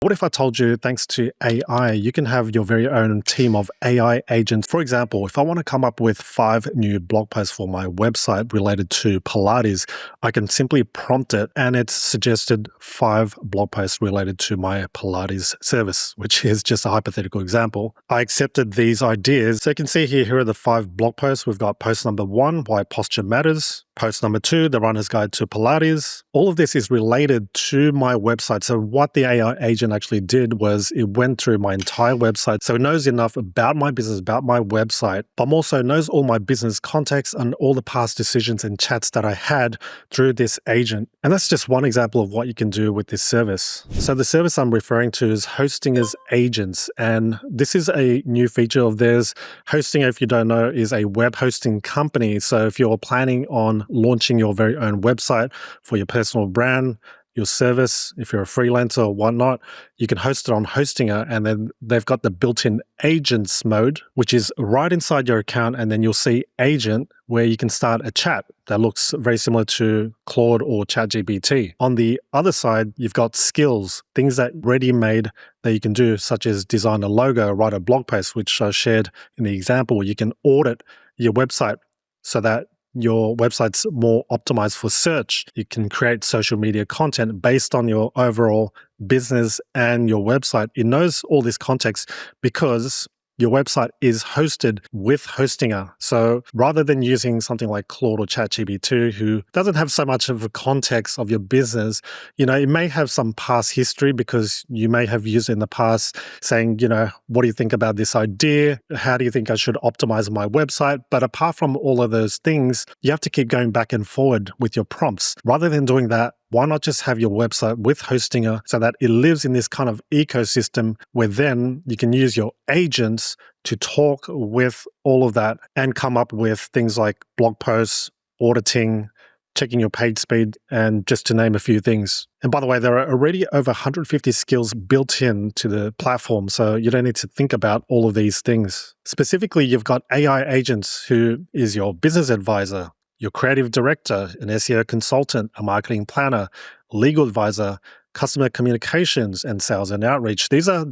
What if I told you, thanks to AI, you can have your very own team of AI agents? For example, if I want to come up with 5 new blog posts for my website related to Pilates, I can simply prompt it and it's suggested 5 blog posts related to my Pilates service, which is just a hypothetical example. I accepted these ideas. So you can see here are the 5 blog posts. We've got post number 1, why posture matters. Post number 2, the runner's guide to Pilates. All of this is related to my website. So what the AI agent actually did was it went through my entire website. So it knows enough about my business, about my website, but also knows all my business context and all the past decisions and chats that I had through this agent. And that's just one example of what you can do with this service. So the service I'm referring to is hosting as agents. And this is a new feature of theirs. Hosting, if you don't know, is a web hosting company. So if you're planning on launching your very own website for your personal brand, your service, if you're a freelancer or whatnot, you can host it on Hostinger, and then they've got the built-in agents mode, which is right inside your account, and then you'll see agent where you can start a chat that looks very similar to Claude or ChatGPT. On the other side, you've got skills, things that ready-made that you can do, such as design a logo, write a blog post, which I shared in the example. You can audit your website so that your website's more optimized for search. You can create social media content based on your overall business and your website. It knows all this context because your website is hosted with Hostinger. So rather than using something like Claude or ChatGPT, who doesn't have so much of a context of your business, it may have some past history because you may have used it in the past saying, what do you think about this idea? How do you think I should optimize my website? But apart from all of those things, you have to keep going back and forward with your prompts. Rather than doing that, why not just have your website with Hostinger so that it lives in this kind of ecosystem where then you can use your agents to talk with all of that and come up with things like blog posts, auditing, checking your page speed, and just to name a few things. And by the way, there are already over 150 skills built in to the platform, so you don't need to think about all of these things. Specifically, you've got AI agents who is your business advisor, your creative director, an SEO consultant, a marketing planner, legal advisor, customer communications, and sales and outreach. These are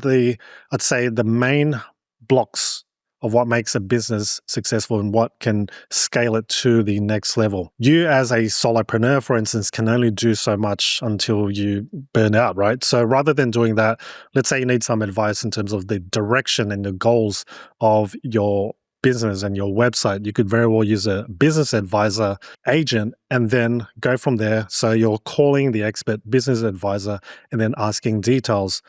I'd say, the main blocks of what makes a business successful and what can scale it to the next level. You as a solopreneur, for instance, can only do so much until you burn out, right? So rather than doing that, let's say you need some advice in terms of the direction and the goals of your business and your website, you could very well use a business advisor agent and then go from there. So you're calling the expert business advisor and then asking details,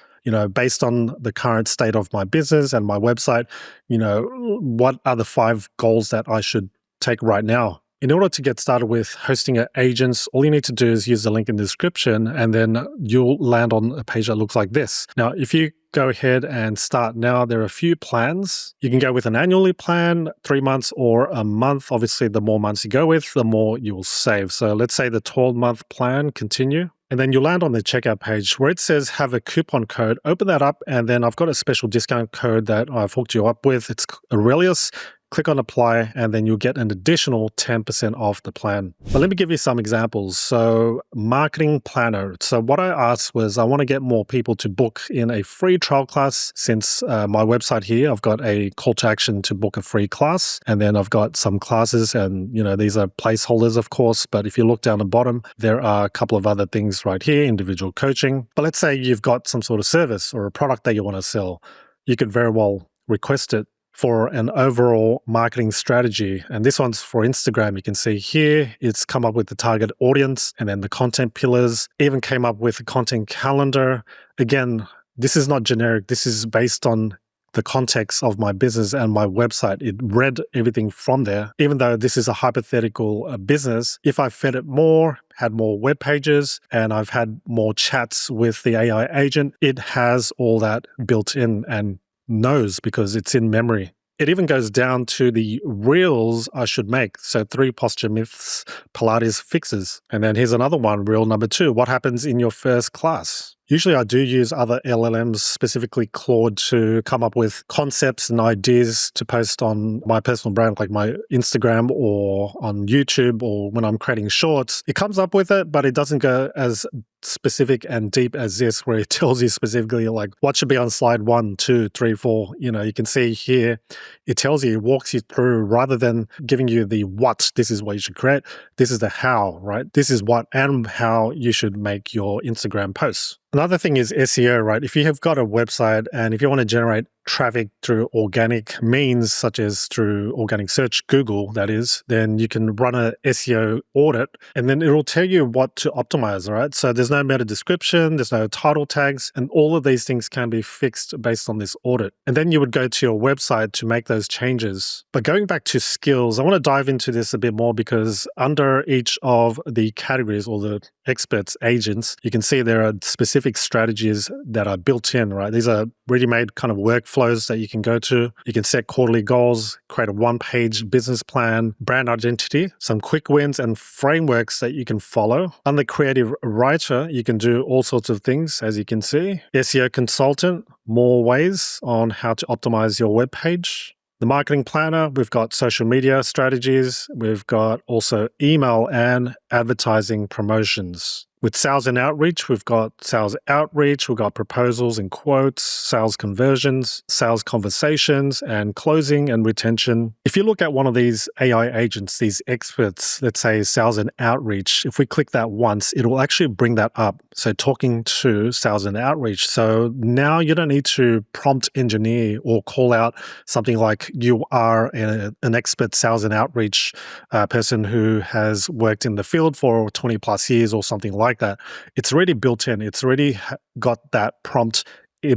based on the current state of my business and my website, what are the 5 goals that I should take right now? In order to get started with Hostinger agents, all you need to do is use the link in the description, and then you'll land on a page that looks like this. Now, if you go ahead and start now, there are a few plans. You can go with an annually plan, 3 months or a month. Obviously, the more months you go with, the more you will save. So let's say the 12-month plan, continue. And then you land on the checkout page where it says have a coupon code. Open that up, and then I've got a special discount code that I've hooked you up with. It's Aurelius. Click on apply, and then you'll get an additional 10% off the plan. But let me give you some examples. So marketing planner. So what I asked was I want to get more people to book in a free trial class. Since my website here, I've got a call to action to book a free class. And then I've got some classes, and these are placeholders, of course. But if you look down the bottom, there are a couple of other things right here, individual coaching. But let's say you've got some sort of service or a product that you want to sell. You could very well request it for an overall marketing strategy. And this one's for Instagram. You can see here, it's come up with the target audience and then the content pillars, even came up with a content calendar. Again, this is not generic. This is based on the context of my business and my website. It read everything from there. Even though this is a hypothetical business, if I fed it more, had more web pages, and I've had more chats with the AI agent, it has all that built in and knows because it's in memory. It even goes down to the reels I should make. So 3 posture myths Pilates fixes. And then here's another one, reel number 2. What happens in your first class? Usually I do use other LLMs, specifically Claude, to come up with concepts and ideas to post on my personal brand, like my Instagram or on YouTube, or when I'm creating shorts. It comes up with it, but it doesn't go as specific and deep as this, where it tells you specifically like what should be on slide 1, 2, 3, 4. You can see here, it tells you, it walks you through, rather than giving you the what, this is what you should create, this is the how, right? This is what and how you should make your Instagram posts. Another thing is SEO, right? If you have got a website and if you want to generate traffic through organic means, such as through organic search, Google, that is, then you can run a SEO audit, and then it'll tell you what to optimize, right? So there's no meta description, there's no title tags, and all of these things can be fixed based on this audit. And then you would go to your website to make those changes. But going back to skills, I want to dive into this a bit more, because under each of the categories or the experts, agents, you can see there are specific strategies that are built in, right? These are ready-made kind of workflows that you can go to. You can set quarterly goals, create a one-page business plan, brand identity, some quick wins and frameworks that you can follow. Under creative writer, you can do all sorts of things, as you can see. SEO consultant, more ways on how to optimize your web page. The marketing planner, we've got social media strategies. We've got also email and advertising promotions. With sales and outreach, we've got sales outreach, we've got proposals and quotes, sales conversions, sales conversations, and closing and retention. If you look at one of these AI agents, these experts, let's say sales and outreach, if we click that once, it will actually bring that up. So talking to sales and outreach. So now you don't need to prompt engineer or call out something like you are an expert sales and outreach person who has worked in the field for 20 plus years or something like that. It's already built in. It's already got that prompt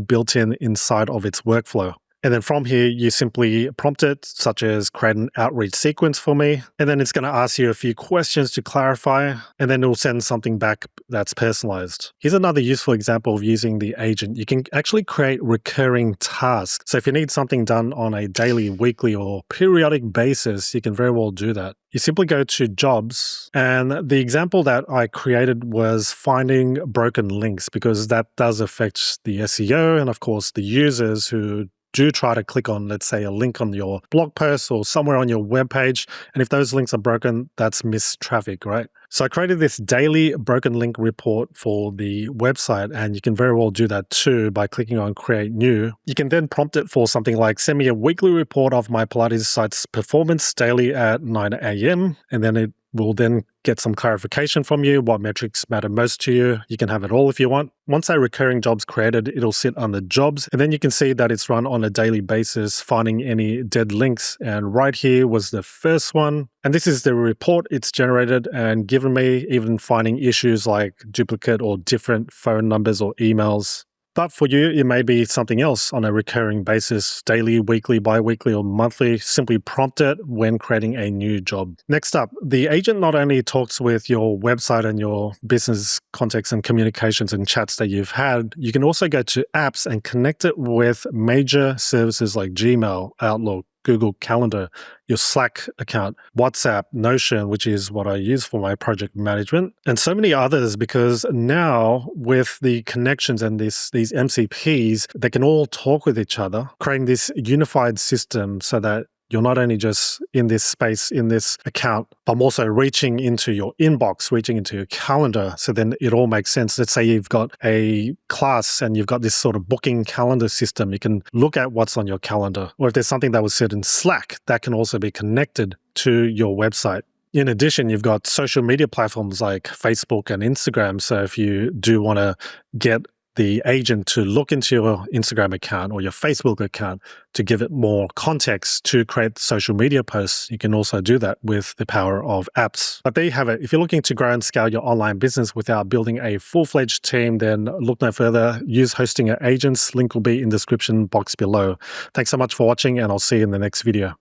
built in inside of its workflow. And then from here, you simply prompt it, such as create an outreach sequence for me. And then it's going to ask you a few questions to clarify, and then it'll send something back that's personalized. Here's another useful example of using the agent. You can actually create recurring tasks. So if you need something done on a daily, weekly, or periodic basis, you can very well do that. You simply go to jobs, and the example that I created was finding broken links, because that does affect the SEO and, of course, the users who do try to click on, let's say, a link on your blog post or somewhere on your web page. And if those links are broken, that's missed traffic, right? So I created this daily broken link report for the website, and you can very well do that too by clicking on create new. You can then prompt it for something like send me a weekly report of my Pilates site's performance daily at 9 a.m. And then it will then get some clarification from you, what metrics matter most to you. You can have it all if you want. Once a recurring job's created, it'll sit under jobs, and then you can see that it's run on a daily basis, finding any dead links. And right here was the first one. And this is the report it's generated and given me, even finding issues like duplicate or different phone numbers or emails. But for you, it may be something else on a recurring basis, daily, weekly, bi-weekly, or monthly. Simply prompt it when creating a new job. Next up, the agent not only talks with your website and your business context and communications and chats that you've had, you can also go to apps and connect it with major services like Gmail, Outlook, Google Calendar, your Slack account, WhatsApp, Notion, which is what I use for my project management, and so many others, because now with the connections and these MCPs, they can all talk with each other, creating this unified system so that you're not only just in this space, in this account, but I'm also reaching into your inbox, reaching into your calendar. So then it all makes sense. Let's say you've got a class and you've got this sort of booking calendar system. You can look at what's on your calendar. Or if there's something that was set in Slack, that can also be connected to your website. In addition, you've got social media platforms like Facebook and Instagram. So if you do want to get the agent to look into your Instagram account or your Facebook account to give it more context to create social media posts, you can also do that with the power of apps. But there you have it. If you're looking to grow and scale your online business without building a full-fledged team, then look no further. Use Hosting Agents. Link will be in the description box below. Thanks so much for watching, and I'll see you in the next video.